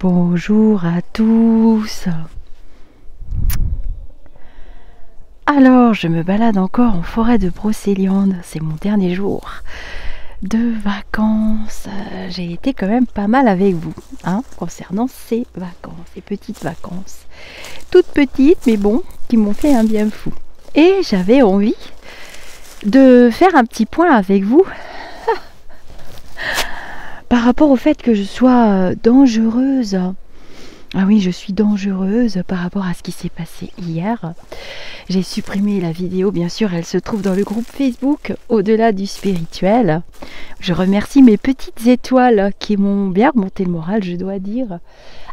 Bonjour à tous. Alors, je me balade encore en forêt de Brocéliande. C'est mon dernier jour de vacances. J'ai été quand même pas mal avec vous, concernant ces vacances, ces petites vacances. Toutes petites, mais bon, qui m'ont fait un bien fou. Et j'avais envie de faire un petit point avec vous par rapport au fait que je sois dangereuse. Ah oui, je suis dangereuse par rapport à ce qui s'est passé hier. J'ai supprimé la vidéo, bien sûr, elle se trouve dans le groupe Facebook Au-delà du spirituel. Je remercie mes petites étoiles qui m'ont bien remonté le moral, je dois dire.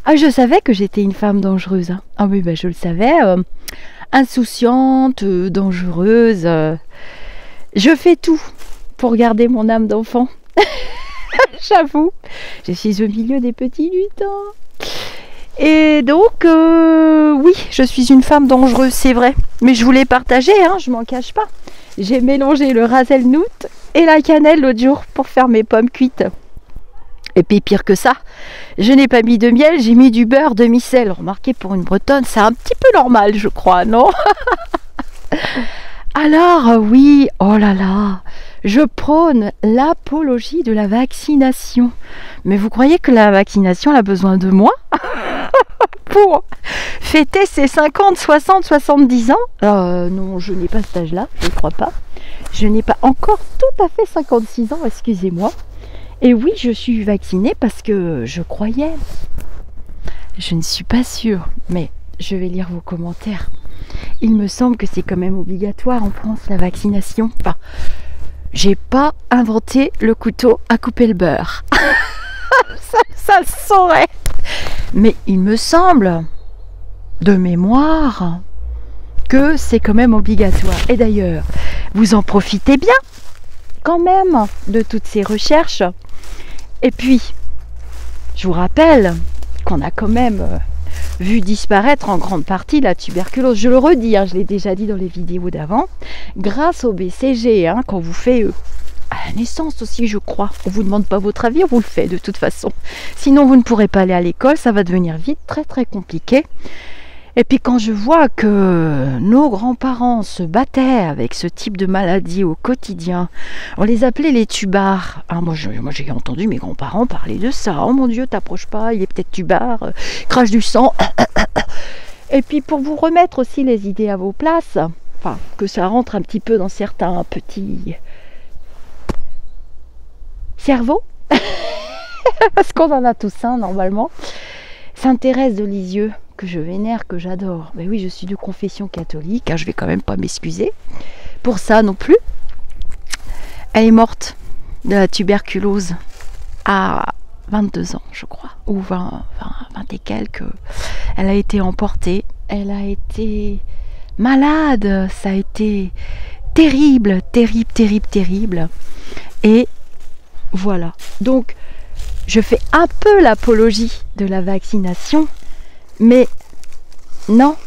Ah, je savais que j'étais une femme dangereuse. Ah oui, je le savais. Insouciante, dangereuse. Je fais tout pour garder mon âme d'enfant. J'avoue, je suis au milieu des petits lutins. Et donc, oui, je suis une femme dangereuse, c'est vrai. Mais je voulais partager, je m'en cache pas. J'ai mélangé le hazelnut et la cannelle l'autre jour pour faire mes pommes cuites. Et puis pire que ça, je n'ai pas mis de miel, j'ai mis du beurre demi-sel. Remarquez, pour une bretonne, c'est un petit peu normal, je crois, non? Alors, oui, oh là là, je prône l'apologie de la vaccination. Mais vous croyez que la vaccination a besoin de moi pour fêter ses 50, 60, 70 ans? Non, je n'ai pas cet âge-là, je ne crois pas. Je n'ai pas encore tout à fait 56 ans, excusez-moi. Et oui, je suis vaccinée parce que je croyais. Je ne suis pas sûre, mais je vais lire vos commentaires. Il me semble que c'est quand même obligatoire en France, la vaccination. Enfin, j'ai pas inventé le couteau à couper le beurre. ça se saurait. Mais il me semble, de mémoire, que c'est quand même obligatoire. Et d'ailleurs, vous en profitez bien, quand même, de toutes ces recherches. Et puis, je vous rappelle qu'on a quand même vu disparaître en grande partie la tuberculose. Je le redis, je l'ai déjà dit dans les vidéos d'avant, grâce au BCG, qu'on vous fait à la naissance aussi, je crois. On ne vous demande pas votre avis, on vous le fait de toute façon. Sinon, vous ne pourrez pas aller à l'école, ça va devenir vite très très compliqué. Et puis quand je vois que nos grands-parents se battaient avec ce type de maladie au quotidien, on les appelait les tubards. Moi j'ai entendu mes grands-parents parler de ça. Oh mon Dieu, t'approches pas, il est peut-être tubard, crache du sang. Et puis pour vous remettre aussi les idées à vos places, que ça rentre un petit peu dans certains petits cerveaux, parce qu'on en a tous un normalement, Sainte-Thérèse de Lisieux, que je vénère, que j'adore. Mais oui, je suis de confession catholique, je vais quand même pas m'excuser pour ça non plus. Elle est morte de la tuberculose à 22 ans, je crois, ou 20 et quelques. Elle a été emportée, elle a été malade, ça a été terrible, terrible, terrible, terrible. Et voilà. Donc, je fais un peu l'apologie de la vaccination, mais non,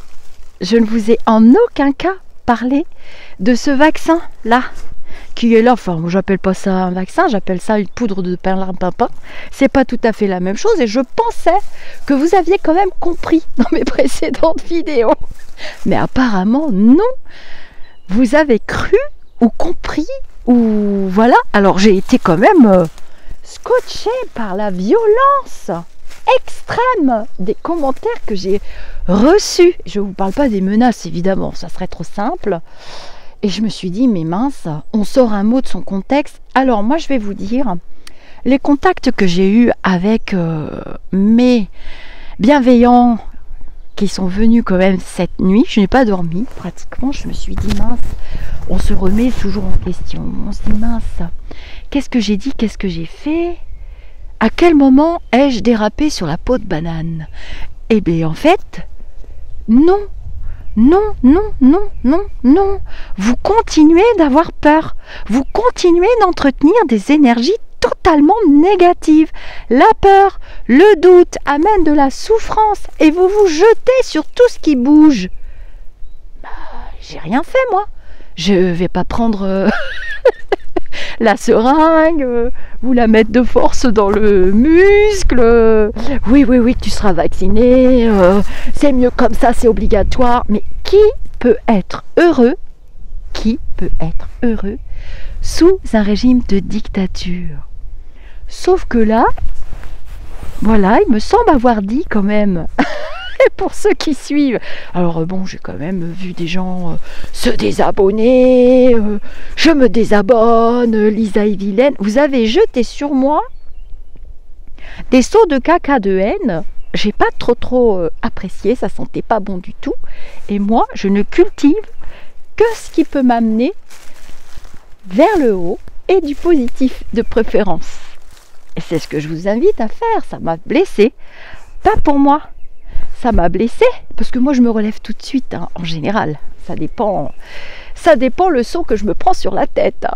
je ne vous ai en aucun cas parlé de ce vaccin-là, qui est là. Enfin, moi, j'appelle pas ça un vaccin, j'appelle ça une poudre de perlimpinpin. C'est pas tout à fait la même chose, et je pensais que vous aviez quand même compris dans mes précédentes vidéos. Mais apparemment, non. Vous avez cru ou compris, ou voilà. Alors, j'ai été quand même scotchée par la violence extrême des commentaires que j'ai reçus. Je ne vous parle pas des menaces, évidemment, ça serait trop simple. Et je me suis dit, mais mince, on sort un mot de son contexte. Alors moi, je vais vous dire, les contacts que j'ai eus avec mes bienveillants qui sont venus quand même cette nuit, je n'ai pas dormi pratiquement, je me suis dit, mince, on se remet toujours en question. On se dit, mince, qu'est-ce que j'ai dit, qu'est-ce que j'ai fait ? À quel moment ai-je dérapé sur la peau de banane? Eh bien, en fait, non. Non, non, non, non, non. Vous continuez d'avoir peur. Vous continuez d'entretenir des énergies totalement négatives. La peur, le doute amènent de la souffrance et vous vous jetez sur tout ce qui bouge. J'ai rien fait, moi. Je vais pas prendre la seringue, vous la mettre de force dans le muscle. Oui, oui, oui, tu seras vacciné. C'est mieux comme ça, c'est obligatoire. Mais qui peut être heureux? Qui peut être heureux sous un régime de dictature? Sauf que là, voilà, il me semble avoir dit quand même, et pour ceux qui suivent, alors bon, j'ai quand même vu des gens se désabonner, je me désabonne, Lisa est vilaine. Vous avez jeté sur moi des seaux de caca de haine, j'ai pas trop apprécié, ça sentait pas bon du tout, et moi, je ne cultive que ce qui peut m'amener vers le haut et du positif de préférence. Et c'est ce que je vous invite à faire. Ça m'a blessée, pas pour moi, ça m'a blessée parce que moi je me relève tout de suite, hein, en général. Ça dépend le son que je me prends sur la tête.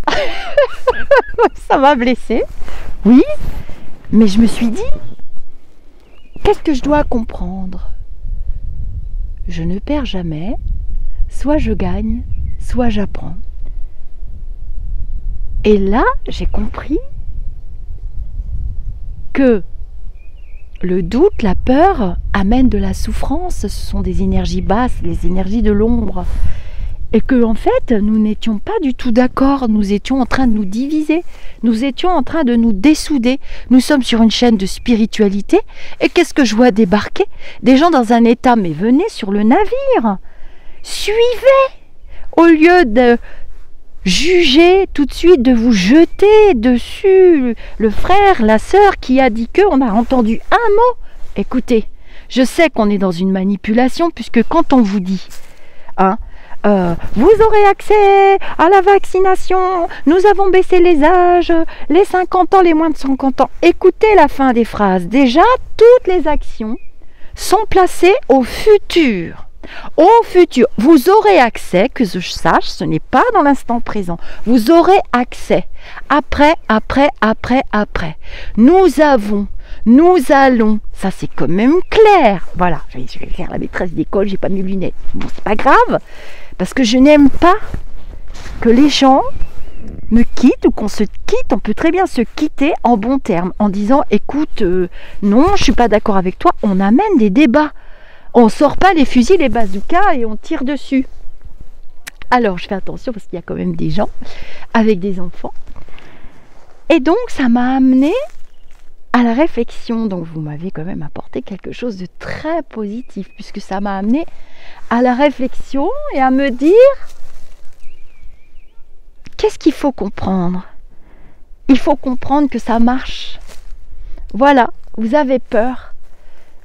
Ça m'a blessée, oui, mais je me suis dit, qu'est-ce que je dois comprendre? Je ne perds jamais, soit je gagne, soit j'apprends. Et là, j'ai compris que le doute, la peur amènent de la souffrance. Ce sont des énergies basses, les énergies de l'ombre. Et que en fait, nous n'étions pas du tout d'accord. Nous étions en train de nous diviser. Nous étions en train de nous dessouder. Nous sommes sur une chaîne de spiritualité. Et qu'est-ce que je vois débarquer? Des gens dans un état, mais venez sur le navire. Suivez. Au lieu de juger tout de suite, de vous jeter dessus le frère, la sœur qui a dit que, on a entendu un mot. Écoutez, je sais qu'on est dans une manipulation puisque quand on vous dit, hein, vous aurez accès à la vaccination, nous avons baissé les âges, les 50 ans, les moins de 50 ans. Écoutez la fin des phrases. Déjà, toutes les actions sont placées au futur. Au futur, vous aurez accès, que je sache, ce n'est pas dans l'instant présent. Vous aurez accès. Après. Nous allons. Ça, c'est quand même clair. Voilà, je vais faire la maîtresse d'école, j'ai pas mes lunettes. Bon, c'est pas grave, parce que je n'aime pas que les gens me quittent ou qu'on se quitte. On peut très bien se quitter en bons termes, en disant, écoute, non, je suis pas d'accord avec toi. On amène des débats. On ne sort pas les fusils, les bazookas et on tire dessus. Alors, je fais attention parce qu'il y a quand même des gens avec des enfants. Et donc, ça m'a amené à la réflexion. Donc, vous m'avez quand même apporté quelque chose de très positif puisque ça m'a amené à la réflexion et à me dire, qu'est-ce qu'il faut comprendre? Il faut comprendre que ça marche. Voilà, vous avez peur.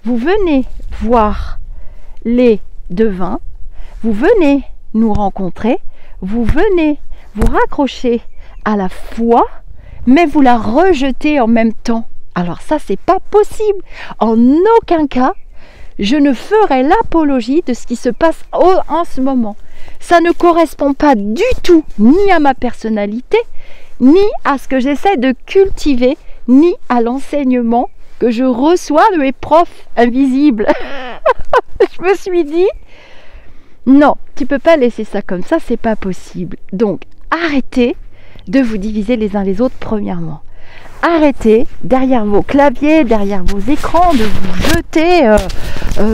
Vous venez voir les devins, vous venez nous rencontrer, vous venez vous raccrocher à la foi, mais vous la rejetez en même temps. Alors ça, c'est pas possible. En aucun cas, je ne ferai l'apologie de ce qui se passe en ce moment. Ça ne correspond pas du tout ni à ma personnalité, ni à ce que j'essaie de cultiver, ni à l'enseignement que je reçois de mes profs invisibles. Je me suis dit, non, tu peux pas laisser ça comme ça, c'est pas possible. Donc, arrêtez de vous diviser les uns les autres, premièrement. Arrêtez, derrière vos claviers, derrière vos écrans, de vous jeter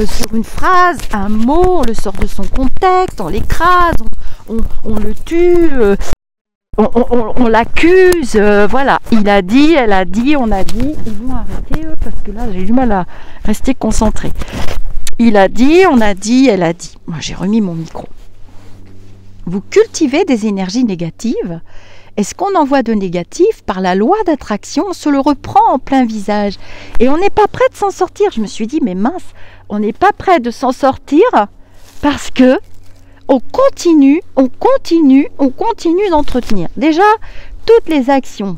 sur une phrase, un mot, on le sort de son contexte, on l'écrase, on le tue, on l'accuse, voilà, il a dit, elle a dit, on a dit, ils vont arrêter eux, parce que là j'ai du mal à rester concentrée. Il a dit, on a dit, elle a dit. Moi j'ai remis mon micro. Vous cultivez des énergies négatives, et ce qu'on envoie de négatif, par la loi d'attraction, on se le reprend en plein visage. Et on n'est pas prêt de s'en sortir. Je me suis dit, mais mince, on n'est pas prêt de s'en sortir parce que on continue d'entretenir. Déjà, toutes les actions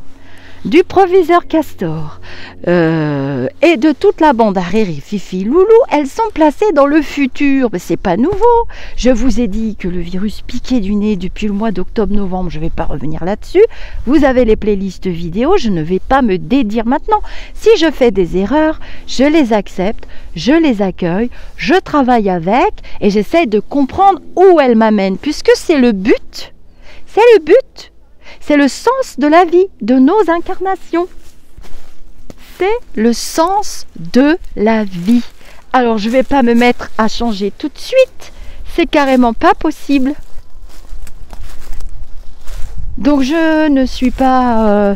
du proviseur Castor et de toute la bande à Riri, Fifi, Loulou, elles sont placées dans le futur. Mais c'est pas nouveau. Je vous ai dit que le virus piquait du nez depuis le mois d'octobre-novembre. Je ne vais pas revenir là-dessus. Vous avez les playlists vidéo. Je ne vais pas me dédire maintenant. Si je fais des erreurs, je les accepte, je les accueille, je travaille avec et j'essaie de comprendre où elles m'amènent, puisque c'est le but. C'est le but. C'est le sens de la vie, de nos incarnations. C'est le sens de la vie. Alors je ne vais pas me mettre à changer tout de suite. C'est carrément pas possible. Donc je ne suis pas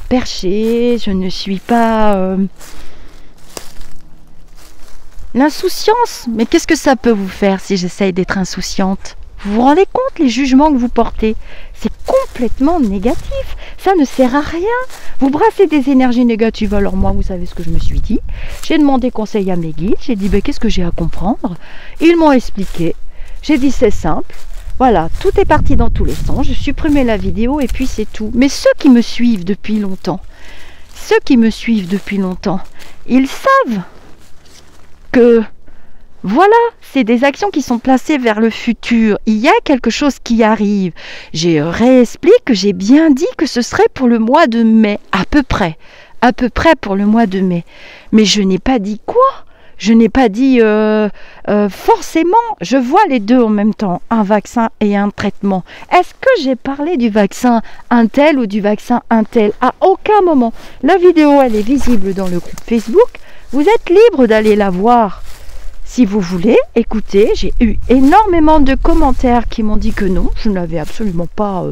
perchée, je ne suis pas... L'insouciance, mais qu'est-ce que ça peut vous faire si j'essaye d'être insouciante? Vous vous rendez compte les jugements que vous portez? C'est complètement négatif, ça ne sert à rien. Vous brassez des énergies négatives. Alors moi, vous savez ce que je me suis dit? J'ai demandé conseil à mes guides, j'ai dit qu'est-ce que j'ai à comprendre? Ils m'ont expliqué, j'ai dit c'est simple. Voilà, tout est parti dans tous les sens, je supprimais la vidéo et puis c'est tout. Mais ceux qui me suivent depuis longtemps, ils savent que voilà, c'est des actions qui sont placées vers le futur. Il y a quelque chose qui arrive. J'ai réexpliqué que j'ai bien dit que ce serait pour le mois de mai, à peu près pour le mois de mai. Mais je n'ai pas dit quoi. Je n'ai pas dit forcément, je vois les deux en même temps, un vaccin et un traitement. Est-ce que j'ai parlé du vaccin un tel ou du vaccin un tel? À aucun moment. La vidéo, elle est visible dans le groupe Facebook. Vous êtes libre d'aller la voir si vous voulez. Écoutez, j'ai eu énormément de commentaires qui m'ont dit que non, je n'avais absolument pas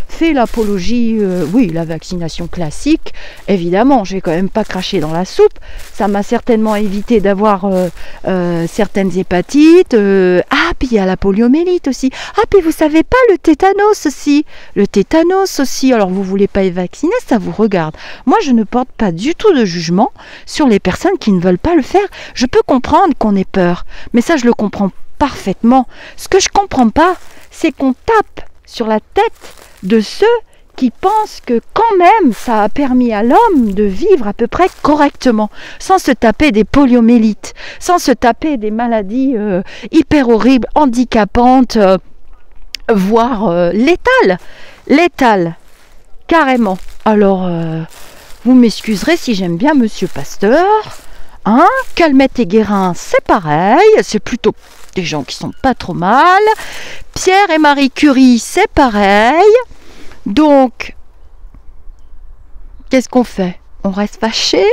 fait l'apologie. Oui, la vaccination classique, évidemment, je vais quand même pas cracher dans la soupe. Ça m'a certainement évité d'avoir certaines hépatites. Ah, puis il y a la poliomyélite aussi. Ah, puis vous savez pas, le tétanos aussi. Alors vous voulez pas être vacciné, ça vous regarde. Moi, je ne porte pas du tout de jugement sur les personnes qui ne veulent pas le faire. Je peux comprendre qu'on ait peur. Mais ça, je le comprends parfaitement. Ce que je comprends pas, c'est qu'on tape sur la tête de ceux qui pensent que quand même, ça a permis à l'homme de vivre à peu près correctement, sans se taper des poliomyélites, sans se taper des maladies hyper horribles, handicapantes, voire létales, carrément. Alors, vous m'excuserez si j'aime bien Monsieur Pasteur. Hein, Calmette et Guérin, c'est pareil, c'est plutôt des gens qui sont pas trop mal. Pierre et Marie Curie, c'est pareil. Donc, qu'est-ce qu'on fait? On reste fâché,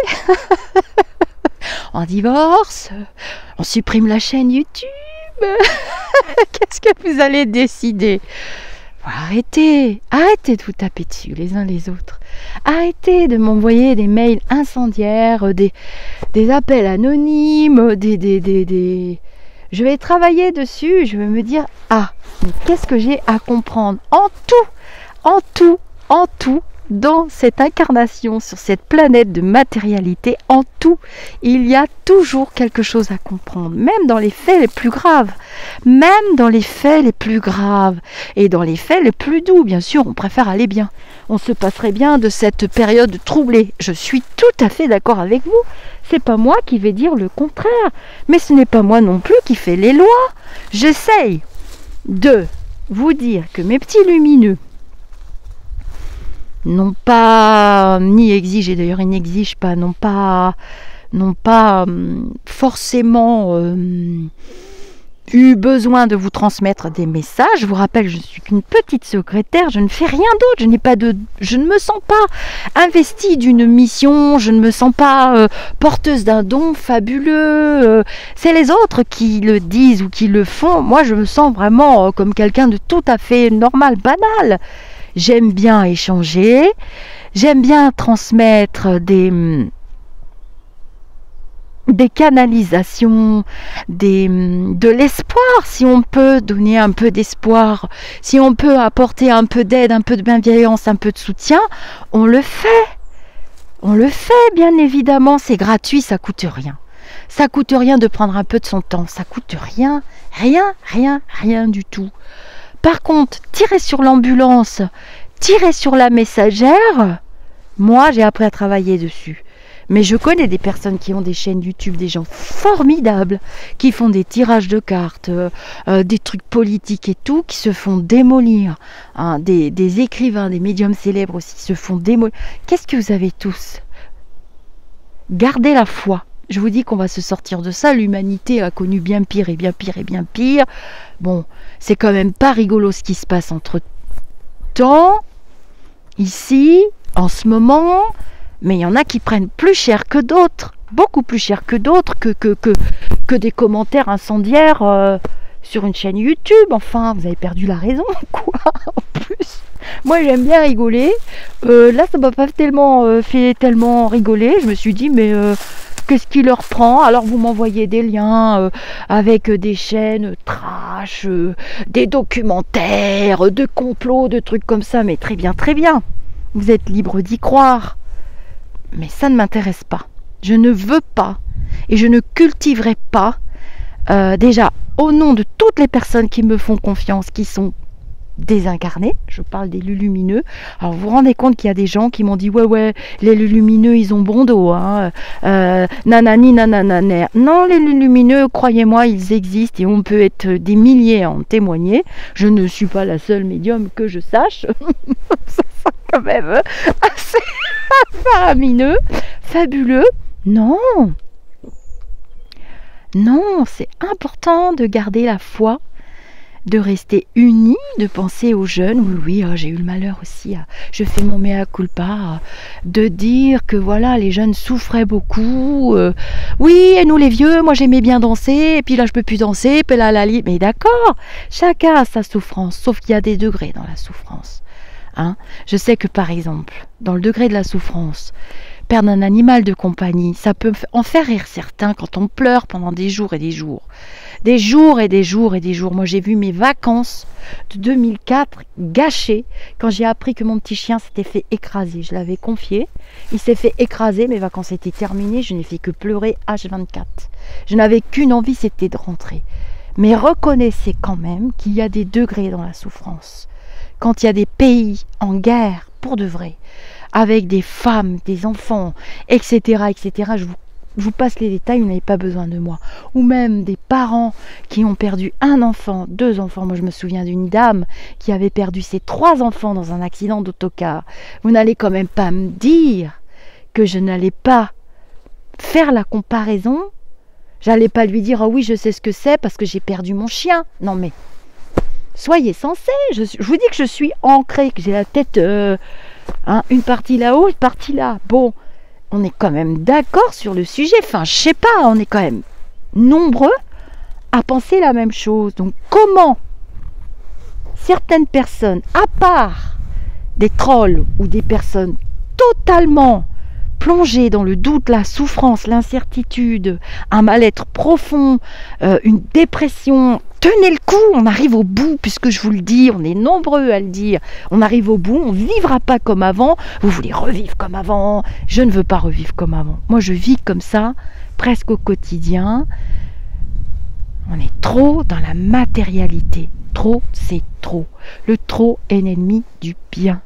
on divorce, on supprime la chaîne YouTube. Qu'est-ce que vous allez décider? Arrêtez de vous taper dessus les uns les autres. Arrêtez de m'envoyer des mails incendiaires, des appels anonymes, Je vais travailler dessus, je vais me dire, ah, mais qu'est-ce que j'ai à comprendre en tout, dans cette incarnation, sur cette planète de matérialité, en tout, il y a toujours quelque chose à comprendre, même dans les faits les plus graves, et dans les faits les plus doux, bien sûr, on préfère aller bien, on se passerait bien de cette période troublée, je suis tout à fait d'accord avec vous, c'est pas moi qui vais dire le contraire, mais ce n'est pas moi non plus qui fais les lois, j'essaye de vous dire que mes petits lumineux n'ont pas, ni exigé, d'ailleurs ils n'exigent pas, n'ont pas forcément eu besoin de vous transmettre des messages. Je vous rappelle, je ne suis qu'une petite secrétaire, je ne fais rien d'autre, je ne me sens pas investie d'une mission, je ne me sens pas porteuse d'un don fabuleux. C'est les autres qui le disent ou qui le font. Moi, je me sens vraiment comme quelqu'un de tout à fait normal, banal. J'aime bien échanger, j'aime bien transmettre des canalisations, de l'espoir, si on peut donner un peu d'espoir, si on peut apporter un peu d'aide, un peu de bienveillance, un peu de soutien, on le fait. On le fait, bien évidemment, c'est gratuit, ça coûte rien. Ça coûte rien de prendre un peu de son temps, ça coûte rien du tout. Par contre, tirer sur l'ambulance, tirer sur la messagère, moi j'ai appris à travailler dessus. Mais je connais des personnes qui ont des chaînes YouTube, des gens formidables, qui font des tirages de cartes, des trucs politiques et tout, qui se font démolir. Hein, des écrivains, des médiums célèbres aussi se font démolir. Qu'est-ce que vous avez tous? Gardez la foi. Je vous dis qu'on va se sortir de ça. L'humanité a connu bien pire et bien pire et bien pire. Bon, c'est quand même pas rigolo ce qui se passe entre temps. ici, en ce moment, mais il y en a qui prennent plus cher que d'autres, beaucoup plus cher que d'autres, que des commentaires incendiaires sur une chaîne YouTube. Enfin, vous avez perdu la raison, quoi, en plus. Moi, j'aime bien rigoler. Là, ça m'a pas tellement fait tellement rigoler. Je me suis dit, mais qu'est-ce qui leur prend? Alors, vous m'envoyez des liens avec des chaînes trash, des documentaires, de complots, de trucs comme ça. Mais très bien, très bien. Vous êtes libre d'y croire. Mais ça ne m'intéresse pas. Je ne veux pas et je ne cultiverai pas, déjà, au nom de toutes les personnes qui me font confiance, qui sont désincarnés, je parle des lumineux. Alors vous vous rendez compte qu'il y a des gens qui m'ont dit ouais les lumineux ils ont bon dos, hein, nanani nanananer. Non, les lumineux, croyez-moi, ils existent et on peut être des milliers à en témoigner. Je ne suis pas la seule médium que je sache. Ça sent quand même assez faramineux, fabuleux. Non, c'est important de garder la foi, de rester unis, de penser aux jeunes. Oui, j'ai eu le malheur aussi, je fais mon mea culpa, de dire que voilà, les jeunes souffraient beaucoup. Oui, et nous les vieux, moi j'aimais bien danser, et puis là je peux plus danser, puis là, mais d'accord, chacun a sa souffrance, sauf qu'il y a des degrés dans la souffrance. Hein, je sais que par exemple, dans le degré de la souffrance, perdre un animal de compagnie, ça peut en faire rire certains quand on pleure pendant des jours et des jours. Des jours et des jours et des jours. Moi, j'ai vu mes vacances de 2004 gâchées quand j'ai appris que mon petit chien s'était fait écraser. Je l'avais confié. Il s'est fait écraser. Mes vacances étaient terminées. Je n'ai fait que pleurer H24. Je n'avais qu'une envie, c'était de rentrer. Mais reconnaissez quand même qu'il y a des degrés dans la souffrance. Quand il y a des pays en guerre, pour de vrai, avec des femmes, des enfants, etc., etc., je vous passe les détails, vous n'avez pas besoin de moi. Ou même des parents qui ont perdu un enfant, 2 enfants. Moi, je me souviens d'une dame qui avait perdu ses 3 enfants dans un accident d'autocar. Vous n'allez quand même pas me dire que je n'allais pas faire la comparaison. J'allais pas lui dire, oh oui, je sais ce que c'est parce que j'ai perdu mon chien. Non, mais soyez sensés. Je vous dis que je suis ancrée, que j'ai la tête, une partie là-haut, une partie là. Bon. On est quand même d'accord sur le sujet. Enfin, je sais pas, on est quand même nombreux à penser la même chose. Donc, comment certaines personnes, à part des trolls ou des personnes totalement plongées dans le doute, la souffrance, l'incertitude, un mal-être profond, une dépression, tenez le coup, on arrive au bout, puisque je vous le dis, on est nombreux à le dire, on arrive au bout, on ne vivra pas comme avant. Vous voulez revivre comme avant? Je ne veux pas revivre comme avant. Moi, je vis comme ça, presque au quotidien. On est trop dans la matérialité. Trop, c'est trop. Le trop est l'ennemi du bien.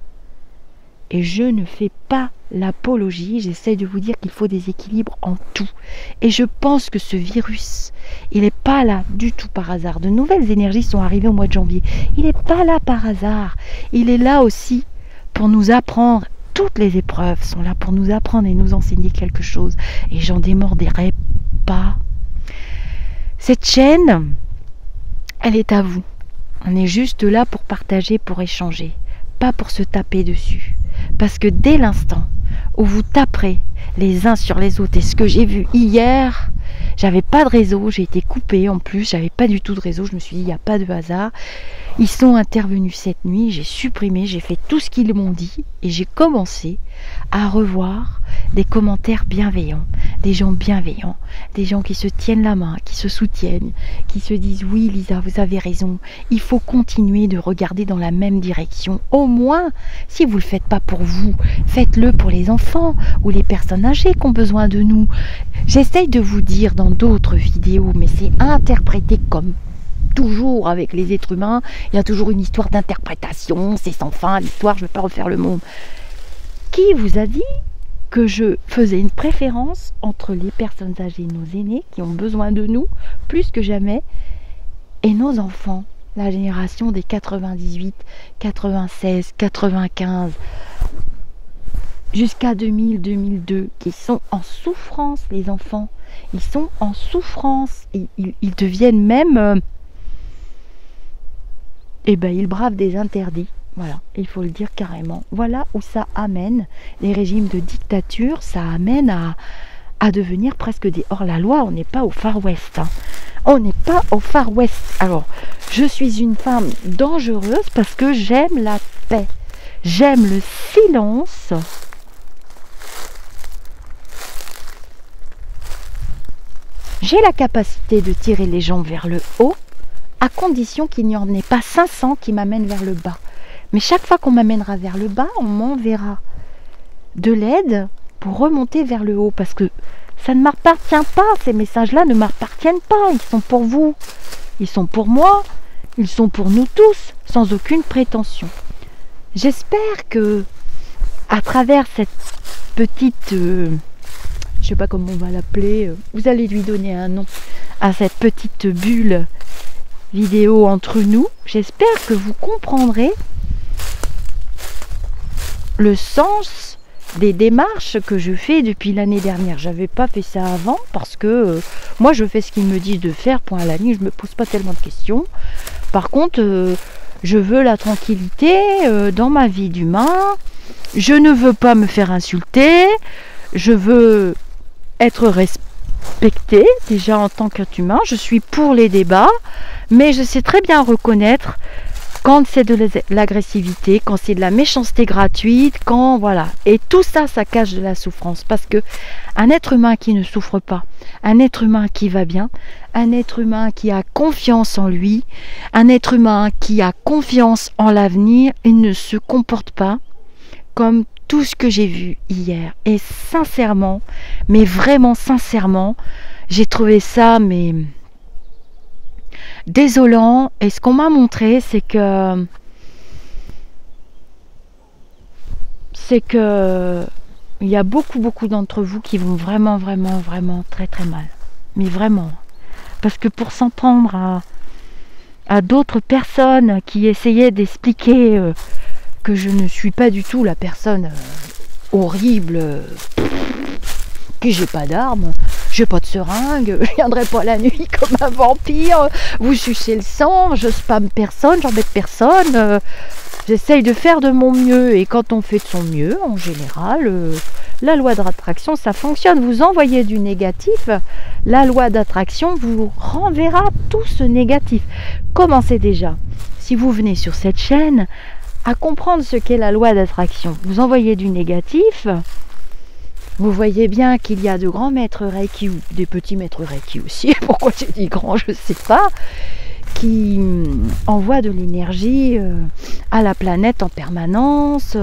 Et je ne fais pas l'apologie, j'essaie de vous dire qu'il faut des équilibres en tout. Et je pense que ce virus, il n'est pas là du tout par hasard. De nouvelles énergies sont arrivées au mois de janvier. Il n'est pas là par hasard. Il est là aussi pour nous apprendre. Toutes les épreuves sont là pour nous apprendre et nous enseigner quelque chose. Et j'en démorderai pas. Cette chaîne, elle est à vous. On est juste là pour partager, pour échanger. Pas pour se taper dessus. Parce que dès l'instant où vous taperez les uns sur les autres, et ce que j'ai vu hier, j'avais pas de réseau, j'ai été coupée en plus, j'avais pas du tout de réseau, je me suis dit il n'y a pas de hasard. Ils sont intervenus cette nuit, j'ai supprimé, j'ai fait tout ce qu'ils m'ont dit et j'ai commencé à revoir des commentaires bienveillants, des gens bienveillants, des gens qui se tiennent la main, qui se soutiennent, qui se disent oui Lisa, vous avez raison, il faut continuer de regarder dans la même direction. Au moins, si vous ne le faites pas pour vous, faites-le pour les enfants ou les personnes âgées qui ont besoin de nous. J'essaye de vous dire dans d'autres vidéos, mais c'est interprété comme toujours avec les êtres humains, il y a toujours une histoire d'interprétation, c'est sans fin l'histoire, je ne vais pas refaire le monde. Qui vous a dit que je faisais une préférence entre les personnes âgées, nos aînés, qui ont besoin de nous, plus que jamais, et nos enfants, la génération des 98, 96, 95, jusqu'à 2000, 2002, qui sont en souffrance, les enfants. Ils sont en souffrance. Ils deviennent même... ils bravent des interdits. Voilà, il faut le dire carrément. Voilà où ça amène. Les régimes de dictature, ça amène à devenir presque des hors-la-loi. On n'est pas au Far West. Hein. On n'est pas au Far West. Alors, je suis une femme dangereuse parce que j'aime la paix. J'aime le silence. J'ai la capacité de tirer les jambes vers le haut, à condition qu'il n'y en ait pas 500 qui m'amènent vers le bas. Mais chaque fois qu'on m'amènera vers le bas, on m'enverra de l'aide pour remonter vers le haut. Parce que ça ne m'appartient pas, ces messages-là ne m'appartiennent pas. Ils sont pour vous, ils sont pour moi, ils sont pour nous tous, sans aucune prétention. J'espère que, à travers cette petite... je ne sais pas comment on va l'appeler, vous allez lui donner un nom à cette petite bulle vidéo entre nous. J'espère que vous comprendrez le sens des démarches que je fais depuis l'année dernière. J'avais pas fait ça avant parce que moi je fais ce qu'ils me disent de faire, point à la ligne, je me pose pas tellement de questions. Par contre, je veux la tranquillité dans ma vie d'humain, je ne veux pas me faire insulter, je veux être respectée déjà en tant qu'être humain, je suis pour les débats, mais je sais très bien reconnaître quand c'est de l'agressivité, quand c'est de la méchanceté gratuite, quand voilà. Et tout ça, ça cache de la souffrance. Parce que un être humain qui ne souffre pas, un être humain qui va bien, un être humain qui a confiance en lui, un être humain qui a confiance en l'avenir, il ne se comporte pas comme tout ce que j'ai vu hier. Et sincèrement, mais vraiment sincèrement, j'ai trouvé ça, mais... désolant. Et ce qu'on m'a montré, c'est que il y a beaucoup d'entre vous qui vont vraiment très mal, mais vraiment, parce que pour s'en prendre à d'autres personnes qui essayaient d'expliquer que je ne suis pas du tout la personne horrible, que j'ai pas d'armes, j'ai pas de seringue, je viendrai pas la nuit comme un vampire, vous sucez le sang, je spamme personne, j'embête personne, j'essaye de faire de mon mieux, et quand on fait de son mieux, en général, la loi d'attraction, ça fonctionne. Vous envoyez du négatif, la loi d'attraction vous renverra tout ce négatif. Commencez déjà, si vous venez sur cette chaîne, à comprendre ce qu'est la loi d'attraction. Vous envoyez du négatif, vous voyez bien qu'il y a de grands maîtres Reiki, ou des petits maîtres Reiki aussi, pourquoi j'ai dit grand, je ne sais pas, qui envoient de l'énergie à la planète en permanence,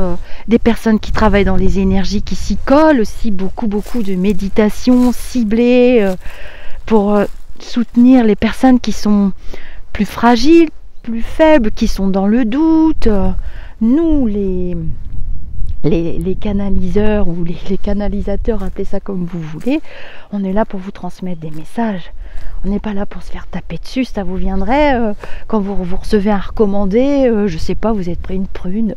des personnes qui travaillent dans les énergies qui s'y collent, aussi beaucoup de méditation ciblée pour soutenir les personnes qui sont plus fragiles, plus faibles, qui sont dans le doute. Nous, les canaliseurs ou les canalisateurs, appelez ça comme vous voulez, on est là pour vous transmettre des messages. On n'est pas là pour se faire taper dessus. Ça vous viendrait quand vous recevez un recommandé, je sais pas, vous êtes pris une prune.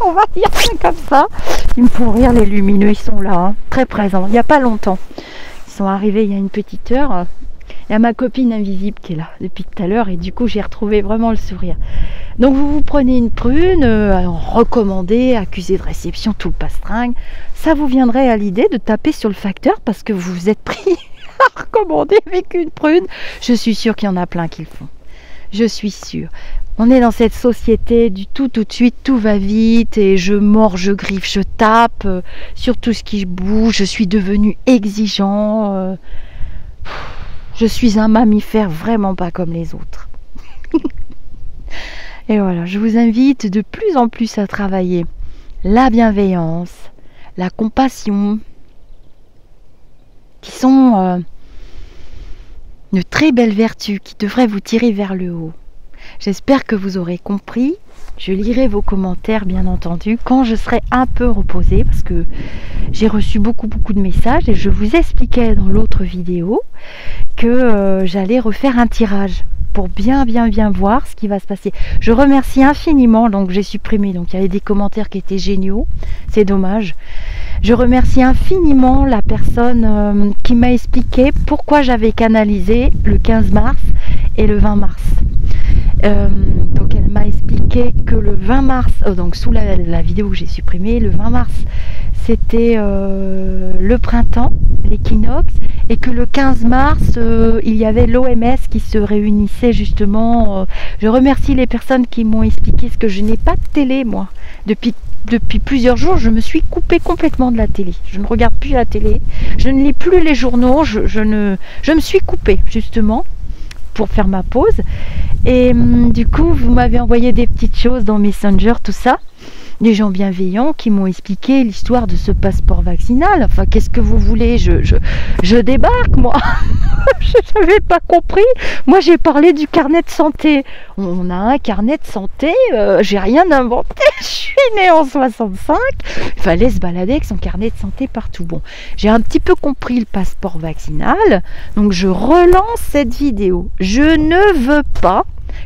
On va dire ça comme ça. Ils me font rire, les lumineux, ils sont là, hein, très présents. Il n'y a pas longtemps. Ils sont arrivés il y a une petite heure. Il y a ma copine invisible qui est là depuis tout à l'heure et du coup j'ai retrouvé vraiment le sourire. Donc vous prenez une prune, recommandé, accusé de réception, tout le pastringue. Ça vous viendrait à l'idée de taper sur le facteur parce que vous vous êtes pris à recommander avec une prune. Je suis sûre qu'il y en a plein qui le font. Je suis sûre. On est dans cette société du tout de suite, tout va vite et je mords, je griffe, je tape sur tout ce qui bouge. Je suis devenue exigeant. Je suis un mammifère vraiment pas comme les autres. Et voilà, je vous invite de plus en plus à travailler la bienveillance, la compassion, qui sont de très belles vertus qui devraient vous tirer vers le haut. J'espère que vous aurez compris. Je lirai vos commentaires, bien entendu, quand je serai un peu reposée, parce que j'ai reçu beaucoup de messages et je vous expliquais dans l'autre vidéo que j'allais refaire un tirage pour bien voir ce qui va se passer. Je remercie infiniment, donc j'ai supprimé, donc il y avait des commentaires qui étaient géniaux, c'est dommage. Je remercie infiniment la personne qui m'a expliqué pourquoi j'avais canalisé le 15 mars et le 20 mars. Donc elle m'a expliqué expliqué que le 20 mars, donc sous la vidéo que j'ai supprimée, le 20 mars, c'était le printemps, l'équinoxe, et que le 15 mars, il y avait l'OMS qui se réunissait justement. Je remercie les personnes qui m'ont expliqué, ce que je n'ai pas de télé, moi. Depuis plusieurs jours, je me suis coupée complètement de la télé. Je ne regarde plus la télé, je ne lis plus les journaux, je me suis coupée justement pour faire ma pause. Et du coup, vous m'avez envoyé des petites choses dans Messenger, tout ça. Des gens bienveillants qui m'ont expliqué l'histoire de ce passeport vaccinal. Enfin, qu'est-ce que vous voulez, je débarque, moi. Je n'avais pas compris. Moi, j'ai parlé du carnet de santé. On a un carnet de santé, j'ai rien inventé. Je suis née en 65. Il fallait se balader avec son carnet de santé partout. Bon, j'ai un petit peu compris le passeport vaccinal. Donc, je relance cette vidéo. Je ne veux pas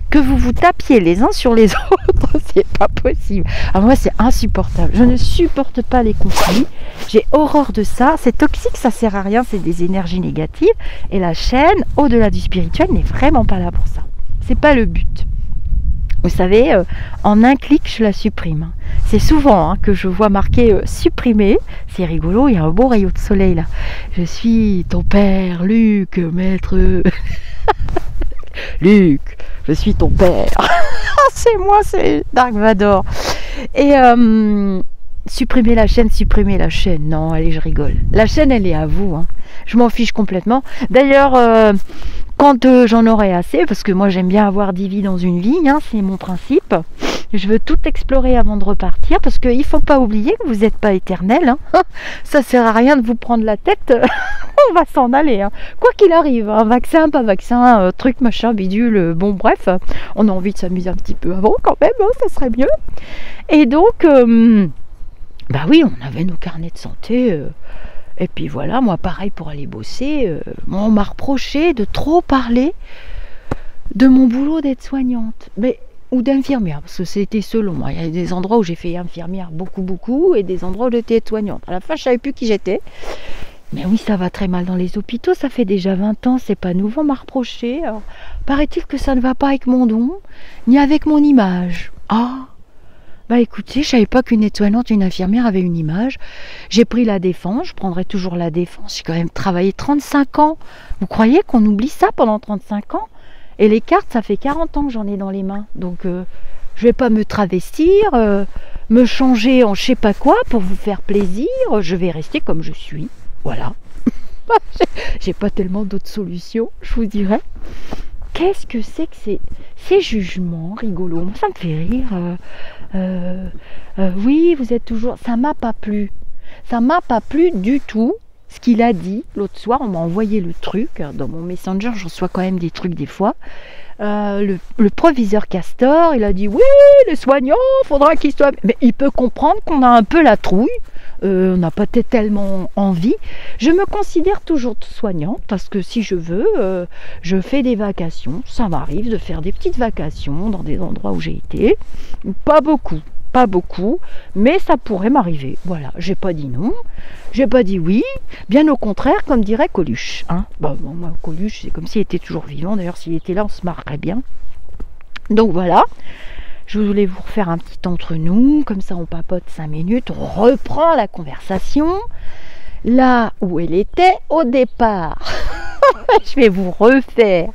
que vous vous tapiez les uns sur les autres, c'est pas possible. Alors moi, c'est insupportable. Je ne supporte pas les conflits. J'ai horreur de ça. C'est toxique, ça sert à rien. C'est des énergies négatives. Et la chaîne, au-delà du spirituel, n'est vraiment pas là pour ça. C'est pas le but. Vous savez, en un clic, je la supprime. C'est souvent que je vois marqué supprimer. C'est rigolo, il y a un beau rayon de soleil là. Je suis ton père, Luc, maître. Luc, je suis ton père. C'est moi, c'est Dark Vador. Et supprimer la chaîne. Non, allez, je rigole. La chaîne, elle est à vous. Je m'en fiche complètement. D'ailleurs, quand j'en aurai assez, parce que moi j'aime bien avoir 10 vies dans une vie, c'est mon principe. Je veux tout explorer avant de repartir, parce qu'il ne faut pas oublier que vous n'êtes pas éternel. Ça sert à rien de vous prendre la tête. On va s'en aller. Quoi qu'il arrive, vaccin, pas vaccin, truc, machin, bidule, bon bref, on a envie de s'amuser un petit peu avant quand même, ça serait mieux. Et donc, bah oui, on avait nos carnets de santé. Et puis voilà, moi pareil pour aller bosser, on m'a reproché de trop parler de mon boulot d'être soignante. Ou d'infirmière, parce que c'était selon moi. Il y a des endroits où j'ai fait infirmière beaucoup, et des endroits où j'étais soignante. À la fin, je ne savais plus qui j'étais. Mais oui, ça va très mal dans les hôpitaux, ça fait déjà 20 ans, c'est pas nouveau, on m'a reproché. Alors, paraît-il que ça ne va pas avec mon don, ni avec mon image. Bah écoutez, je savais pas qu'une aide-soignante, une infirmière avait une image. J'ai pris la défense, je prendrai toujours la défense. J'ai quand même travaillé 35 ans. Vous croyez qu'on oublie ça pendant 35 ans? Et les cartes, ça fait 40 ans que j'en ai dans les mains. Donc, je vais pas me travestir, me changer en je sais pas quoi pour vous faire plaisir. Je vais rester comme je suis. Voilà. J'ai pas tellement d'autres solutions, je vous dirais. Qu'est-ce que c'est que ces jugements rigolos? Moi, ça me fait rire. Oui, vous êtes toujours... Ça m'a pas plu. Ça m'a pas plu du tout. Ce qu'il a dit l'autre soir, on m'a envoyé le truc. Dans mon Messenger, je reçois quand même des trucs des fois. Le proviseur Castor, il a dit oui, les soignants, faudra qu'ils soient... Mais il peut comprendre qu'on a un peu la trouille. On n'a pas tellement envie. Je me considère toujours soignante parce que si je veux, je fais des vacations. Ça m'arrive de faire des petites vacations dans des endroits où j'ai été. Pas beaucoup, mais ça pourrait m'arriver. Voilà, j'ai pas dit non, j'ai pas dit oui, bien au contraire, comme dirait Coluche. Moi, Coluche, c'est comme s'il était toujours vivant. D'ailleurs, s'il était là, on se marrerait bien. Donc voilà. Je voulais vous refaire un petit entre nous, comme ça on papote 5 minutes, on reprend la conversation là où elle était au départ. Je vais vous refaire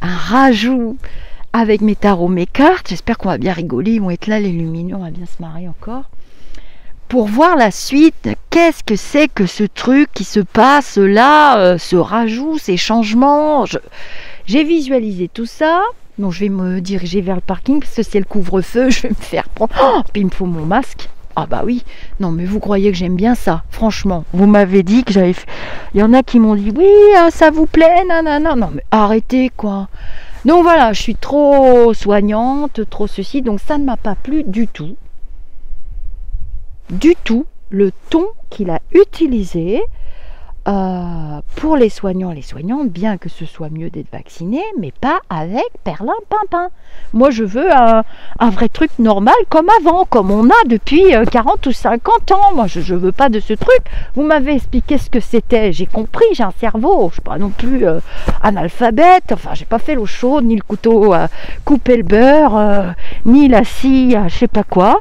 un rajout avec mes tarots, mes cartes. J'espère qu'on va bien rigoler, ils vont être là les lumineux, on va bien se marrer encore. Pour voir la suite, qu'est-ce que c'est que ce truc qui se passe là, ce rajout, ces changements. J'ai visualisé tout ça. Donc je vais me diriger vers le parking parce que c'est le couvre-feu, je vais me faire prendre. Puis il me faut mon masque. Ah bah oui, non mais vous croyez que j'aime bien ça, franchement. Vous m'avez dit que j'avais fait... Il y en a qui m'ont dit, oui, ça vous plaît, nanana. Non mais arrêtez quoi. Donc voilà, je suis trop soignante, trop ceci, donc ça ne m'a pas plu du tout. Du tout, le ton qu'il a utilisé. pour les soignants et les soignantes, bien que ce soit mieux d'être vacciné, mais pas avec perlimpinpin. Moi, je veux un vrai truc normal comme avant, comme on a depuis 40 ou 50 ans. Moi, je veux pas de ce truc. Vous m'avez expliqué ce que c'était, j'ai compris, j'ai un cerveau. Je suis pas non plus analphabète. Enfin, j'ai pas fait l'eau chaude, ni le couteau à couper le beurre, ni la scie à je sais pas quoi.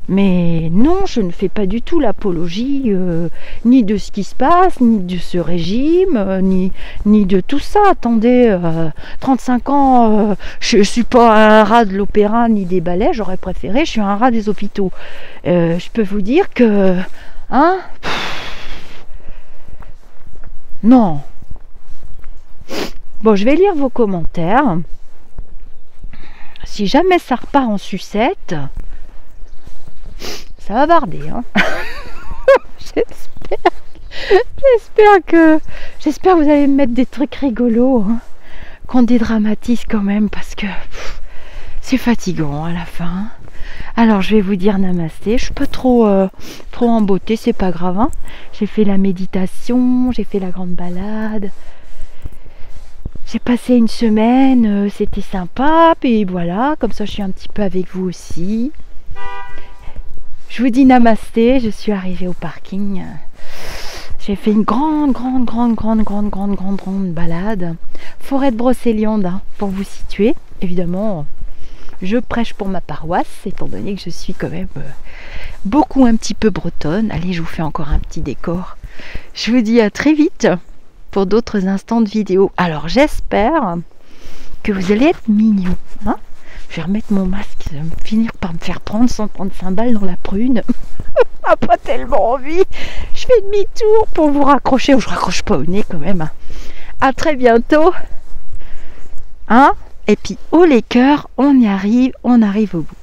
Mais non, je ne fais pas du tout l'apologie ni de ce qui se passe, ni de ce régime, ni de tout ça. Attendez, 35 ans, je ne suis pas un rat de l'opéra ni des ballets, j'aurais préféré, je suis un rat des hôpitaux. Je peux vous dire que... Hein, non. Bon, je vais lire vos commentaires. Si jamais ça repart en sucette... Ça va barder, hein. J'espère que vous allez me mettre des trucs rigolos, hein, qu'on dédramatise quand même, parce que c'est fatigant à la fin. Alors je vais vous dire namasté. Je suis pas trop en beauté, c'est pas grave, hein. J'ai fait la méditation, j'ai fait la grande balade. J'ai passé une semaine, c'était sympa, puis voilà, comme ça je suis un petit peu avec vous aussi. Je vous dis namasté, je suis arrivée au parking. J'ai fait une grande balade. Forêt de Brocéliande, hein, pour vous situer. Évidemment, je prêche pour ma paroisse, étant donné que je suis quand même beaucoup un petit peu bretonne. Allez, je vous fais encore un petit décor. Je vous dis à très vite pour d'autres instants de vidéo. Alors, j'espère que vous allez être mignons, hein. Je vais remettre mon masque, ça va finir par me faire prendre 135 balles dans la prune. Ah, pas tellement envie. Je fais demi-tour pour vous raccrocher. Oh, je raccroche pas au nez quand même. À très bientôt. Hein? Et puis, haut les cœurs, on y arrive, on arrive au bout.